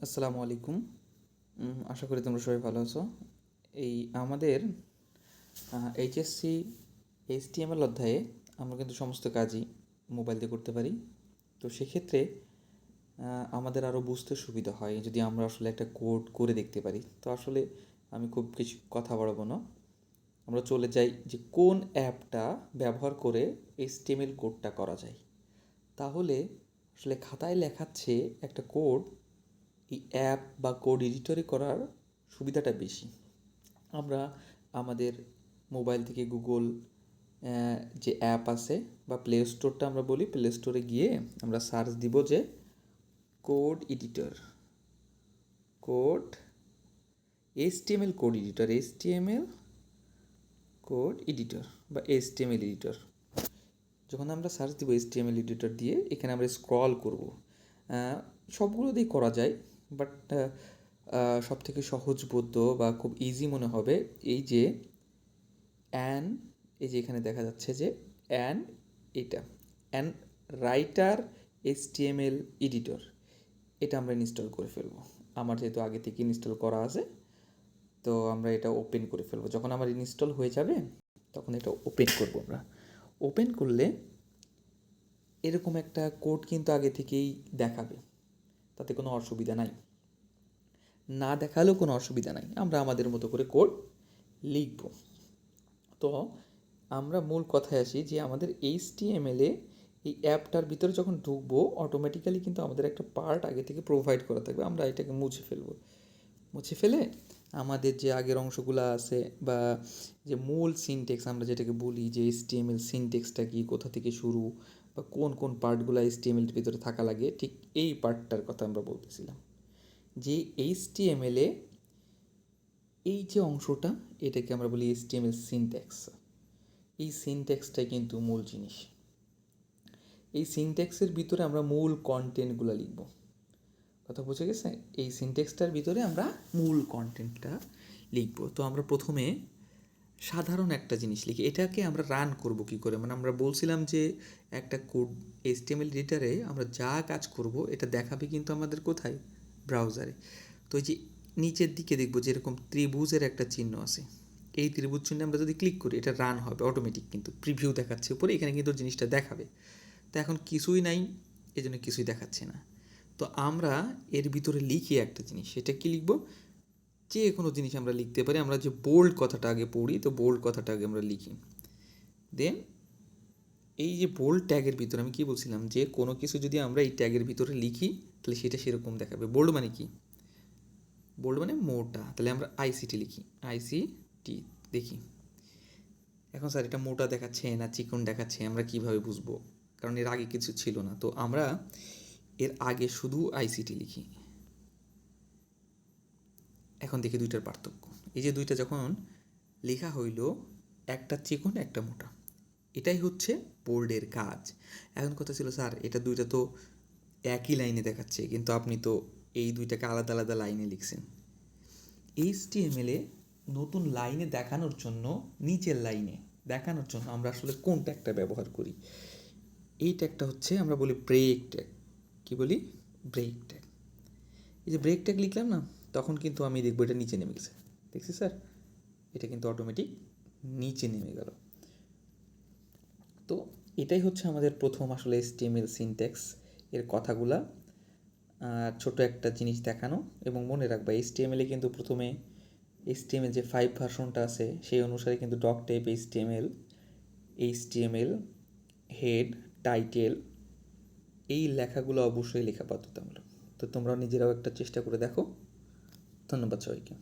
আসসালামু আলাইকুম। আশা করি তোমরা সবাই ভালো আছো। এই আমাদের এইচএসসি এইচটিএমএল অধ্যায়ে আমরা কিন্তু সমস্ত কাজই মোবাইল দিয়ে করতে পারি। তো সেক্ষেত্রে আমাদের আরও বুঝতে সুবিধা হয় যদি আমরা আসলে একটা কোড করে দেখতে পারি। তো আসলে আমি খুব কিছু কথা বাড়াবো না, আমরা চলে যাই যে কোন অ্যাপটা ব্যবহার করে এইচটিএমএল কোডটা করা যায়। তাহলে আসলে খাতায় লেখাচ্ছে একটা কোড, এই অ্যাপ বা কোড এডিটরে করার সুবিধাটা বেশি। আমরা আমাদের মোবাইল থেকে গুগল যে অ্যাপ আছে বা প্লে স্টোরটা আমরা বলি, প্লে স্টোরে গিয়ে আমরা সার্চ দিব যে code editor, code HTML code editor, HTML code editor বা এইচটিএমএল এডিটর। যখন আমরা সার্চ দিব এইচটিএমএল এডিটর দিয়ে, এখানে আমরা স্ক্রল করব। সবগুলো দিয়ে করা যায়, বাট সব থেকে সহজবোধ্য বা খুব ইজি মনে হবে এই যে অ্যান, এই যে এখানে দেখা যাচ্ছে যে অ্যান, এটা অ্যান রাইটার এইচটিএমএল এডিটর, এটা আমরা ইনস্টল করে ফেলবো। আমার যেহেতু আগে থেকে ইনস্টল করা আছে, তো আমরা এটা ওপেন করে ফেলবো। যখন আমার ইনস্টল হয়ে যাবে তখন এটা ওপেন করবো। আমরা ওপেন করলে এরকম একটা কোড কিন্তু আগে থেকেই দেখাবে, তাতে কোনো অসুবিধা নাই। না দেখালেও কোনো অসুবিধা নাই, আমরা আমাদের মতো করে কোড লিখব। তো আমরা মূল কথায় আসি যে আমাদের এইচটিএমএলে এই অ্যাপটার ভিতরে যখন ঢুকবো, অটোমেটিক্যালি কিন্তু আমাদের একটা পার্ট আগে থেকে প্রোভাইড করা থাকবে। আমরা এটাকে মুছে ফেলবো। মুছে ফেলে আমাদের যে আগের অংশগুলো আছে বা যে মূল সিনটেক্স আমরা যেটাকে বলি যে এইচটিএমএল সিনটেক্সটা কি, কোথা থেকে শুরু বা কোন কোন পার্টগুলো এইচটিএমএল ভিতরে থাকা লাগে, ঠিক এই পার্টটার কথা আমরা বলতেছিলাম। যে এইচটিএমএলে এই যে অংশটা, এটাকে আমরা বলি এইচটিএমএল সিনট্যাক্স। এই সিনট্যাক্সটাই কিন্তু মূল জিনিস। এই সিনট্যাক্সের ভিতরে আমরা মূল কন্টেন্টগুলো লিখব। কথা বুঝে গেছে? এই সিনট্যাক্সটার ভিতরে আমরা মূল কন্টেন্টটা লিখব। তো আমরা প্রথমে সাধারণ একটা জিনিস লিখি, এটাকে আমরা রান করব কি করে। মানে আমরা বলছিলাম যে একটা কোড এইচটিএমএল এডিটরে আমরা যা কাজ করব এটা দেখাবে কিন্তু আমাদের কোথায়, ব্রাউজারে। তো এই যে নিচের দিকে দেখব যে এরকম ত্রিভুজের একটা চিহ্ন আছে, এই ত্রিভুজ চিহ্নে আমরা যদি ক্লিক করি এটা রান হবে অটোমেটিক, কিন্তু প্রিভিউ দেখাচ্ছে উপরে, এখানে কিন্তু জিনিসটা দেখাবে। তো এখন কিছুই নাই, এই জন্য কিছুই দেখাচ্ছে না। তো আমরা এর ভিতরে লিখি একটা জিনিস, সেটা কি লিখব, যে কোনো জিনিস আমরা লিখতে পারি। আমরা যে বোল্ড কথাটা আগে পড়ি, তো বোল্ড কথাটা আগে আমরা লিখি। দেন এই যে বোল্ড ট্যাগের ভিতরে আমি কি বলছিলাম, যে কোনো কিছু যদি আমরা এই ট্যাগের ভিতরে লিখি তাহলে সেটা সেরকম দেখাবে। বোল্ড মানে কি, বোল্ড মানে মোটা, তাহলে আমরা আইসিটি লিখি, আইসিটি দেখি। এখন স্যার এটা মোটা দেখাচ্ছে না চিকন দেখাচ্ছে, আমরা কিভাবে বুঝবো, কারণ এর আগে কিছু ছিল না। তো আমরা এর আগে শুধু আইসিটি লিখি। এখন দেখি দুইটার পার্থক্য। এই যে দুইটা যখন লেখা হইল, একটা চিকন একটা মোটা, এটাই হচ্ছে বোল্ডের কাজ। এখন কথা ছিল স্যার এটা দুইটা তো একই লাইনে দেখাচ্ছে, কিন্তু আপনি তো এই দুইটাকে আলাদা আলাদা লাইনে লিখছেন। এইচটিএমএলে নতুন লাইনে দেখানোর জন্য, নিচের লাইনে দেখানোর জন্য আমরা আসলে কোন ট্যাগটা ব্যবহার করি। এই ট্যাগটা হচ্ছে আমরা বলি ব্রেক ট্যাগ। কি বলি, ব্রেক ট্যাগ। এই যে ব্রেক ট্যাগ লিখলাম না, তখন কিন্তু আমি দেখবো এটা নিচে নেমে গেছে। দেখছি স্যার, এটা কিন্তু অটোমেটিক নিচে নেমে গেল। তো এটাই হচ্ছে আমাদের প্রথম আসলে এইচটিএমএল সিনট্যাক্স এর কথাগুলা, ছোট একটা জিনিস দেখানো। এবং মনে রাখবা এইচটিএমএলে কিন্তু প্রথমে এইচটিএমএল যে 5 ভার্সনটা আছে সেই অনুসারে কিন্তু doc type HTML, HTML head, title, এই লেখাগুলো অবশ্যই লেখা বাধ্যতামূলক। তো তোমরা নিজেরাও একটা চেষ্টা করে দেখো। ধন্যবাদ সবাইকে।